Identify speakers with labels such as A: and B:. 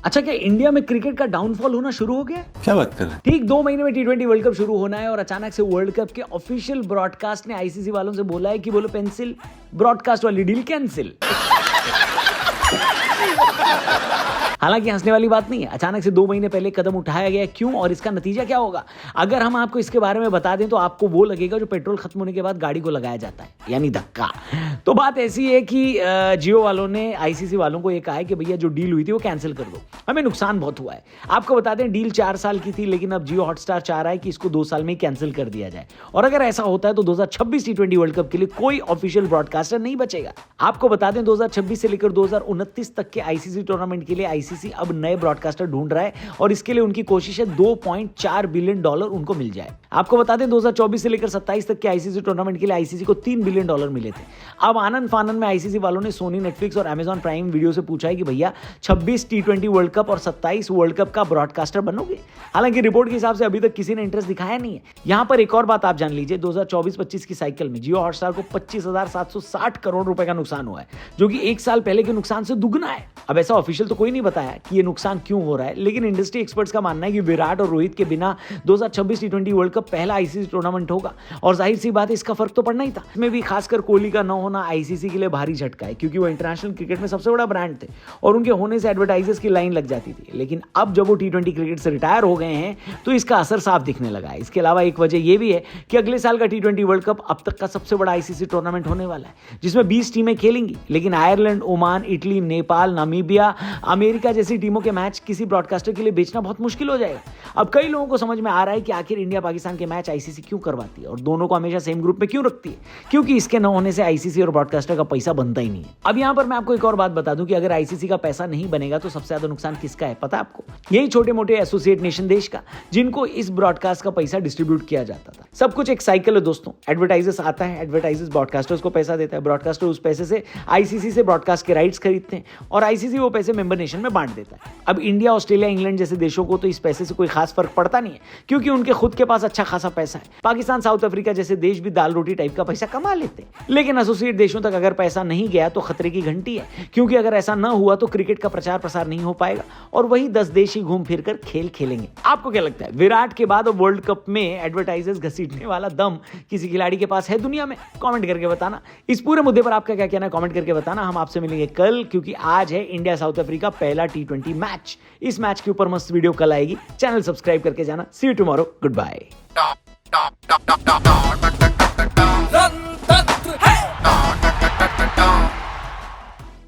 A: अच्छा, क्या इंडिया में क्रिकेट का डाउनफॉल होना शुरू हो गया?
B: क्या बात कर रहे हैं?
A: ठीक 2 महीने में T20 वर्ल्ड कप शुरू होना है और अचानक से वर्ल्ड कप के ऑफिशियल ब्रॉडकास्ट ने आईसीसी वालों से बोला है कि बोलो पेंसिल, ब्रॉडकास्ट वाली डील कैंसिल। हालांकि हंसने वाली बात नहीं है, अचानक से 2 महीने पहले कदम उठाया गया, क्यों और इसका नतीजा क्या होगा? अगर हम आपको इसके बारे में बता दें तो आपको वो लगेगा जो पेट्रोल खत्म होने के बाद गाड़ी को लगाया जाता है, यानी धक्का। तो बात ऐसी है कि जियो वालों ने आईसीसी वालों को ये कहा है कि भैया जो डील हुई थी वो कैंसिल कर दो, हमें नुकसान बहुत हुआ है। आपको बता दें डील 4 साल की थी, लेकिन अब जियो हॉटस्टार चाह रहा है कि इसको 2 साल में ही कैंसिल कर दिया जाए। और अगर ऐसा होता है तो 2026 T20 वर्ल्ड कप के लिए कोई ऑफिशियल ब्रॉडकास्टर नहीं बचेगा। आपको बता दें 2026 से लेकर 2029 तक के आईसीसी टूर्नामेंट के लिए आईसीसी अब नए ब्रॉडकास्टर ढूंढ रहा है और इसके लिए उनकी कोशिश है $2.4 बिलियन उनको मिल जाए। आपको बता दें 2024 से लेकर 27 तक के आईसीसी टूर्नामेंट के लिए आईसीसी को $3 बिलियन मिले थे। अब आनंद फानन में आईसीसी वालों ने सोनी, नेटफ्लिक्स और अमेजॉन प्राइम वीडियो से पूछा है कि भैया 26 T20 वर्ल्ड कप और 27 वर्ल्ड कप का ब्रॉडकास्टर बनोगे? हालांकि रिपोर्ट के हिसाब से अभी तक किसी ने इंटरेस्ट दिखाया नहीं है। यहां पर एक और बात आप जान लीजिए, 2024-25 की साइकिल में जियो हॉटस्टार को 25,760 करोड़ रुपए का नुकसान हुआ है, जो कि 1 साल पहले के नुकसान से दुगना है। अब ऐसा ऑफिशियल तो कोई नहीं बताया कि ये नुकसान क्यों हो रहा है, लेकिन इंडस्ट्री एक्सपर्ट्स का मानना है कि विराट और रोहित के बिना 2026 T20 वर्ल्ड कप पहला आईसीसी टूर्नामेंट होगा और जाहिर सी बात है इसका फर्क तो पड़ना ही था। इसमें भी खासकर कोहली का न होना आईसीसी के लिए भारी झटका है, क्योंकि वो इंटरनेशनल क्रिकेट में सबसे बड़ा ब्रांड थे और उनके होने से एडवर्टाइजर्स की लाइन लग जाती थी। लेकिन अब जब वो T20 क्रिकेट से रिटायर हो गए हैं तो इसका असर साफ दिखने लगा है। इसके अलावा एक वजह यह भी है कि अगले साल का T20 वर्ल्ड कप अब तक का सबसे बड़ा आईसीसी टूर्नामेंट होने वाला है, जिसमें 20 टीमें खेलेंगी। लेकिन Ireland, Oman, Italy, Nepal, Namibia, America जैसी टीमों के मैच किसी ब्रॉडकास्टर के लिए बेचना बहुत मुश्किल हो जाएगा। अब कई लोगों को समझ में आ रहा है कि आखिर इंडिया पाकिस्तान के मैच आईसीसी क्यों करवाती है और दोनों को हमेशा सेम ग्रुप में क्यों रखती है, क्योंकि इसके न होने से आईसीसी और ब्रॉडकास्टर का पैसा बनता ही नहीं है। अब यहां पर मैं आपको एक और बात बता दूं कि अगर आईसीसी का पैसा नहीं बनेगा तो सबसे ज्यादा नुकसान किसका है पता है आपको? यही छोटे मोटे एसोसिएट नेशन देश का, जिनको इस ब्रॉडकास्ट का पैसा डिस्ट्रीब्यूट किया जाता था। सब कुछ एक साइकिल है दोस्तों, एडवर्टाइजर्स आता है, एडवर्टाइजर्स ब्रॉडकास्टर्स को पैसा देता है, ब्रॉडकास्टर उस पैसे से आईसीसी से ब्रॉडकास्ट के राइट्स खरीदते हैं और आईसीसी वो पैसे मेंबर नेशन में बांट देता है। अब इंडिया, ऑस्ट्रेलिया, इंग्लैंड जैसे देशों को तो इस पैसे से कोई खास फर्क पड़ता नहीं है, क्योंकि उनके खुद के पास अच्छा खासा पैसा है। पाकिस्तान, साउथ अफ्रीका जैसे देश भी दाल रोटी टाइप का पैसा कमा लेते हैं। लेकिन एसोसिएट देशों तक अगर पैसा नहीं गया तो खतरे की घंटी है, क्योंकि अगर ऐसा ना हुआ तो क्रिकेट का प्रचार प्रसार नहीं हो पाएगा और वही 10 देश ही घूम फिर कर खेल खेलेंगे। आपको क्या लगता है, विराट के बाद वर्ल्ड कप में एडवर्टाइजर्स घसीटने वाला दम किसी खिलाड़ी के पास है दुनिया में? कमेंट करके बताना। इस पूरे मुद्दे पर आपका क्या कहना है कमेंट करके बताना। हम आपसे मिलेंगे कल, क्योंकि आज है इंडिया साउथ अफ्रीका पहला T20 मैच। इस मैच के ऊपर मस्त वीडियो कल आएगी, चैनल सब्सक्राइब करके जाना। सी यू टुमारो, गुड बाय।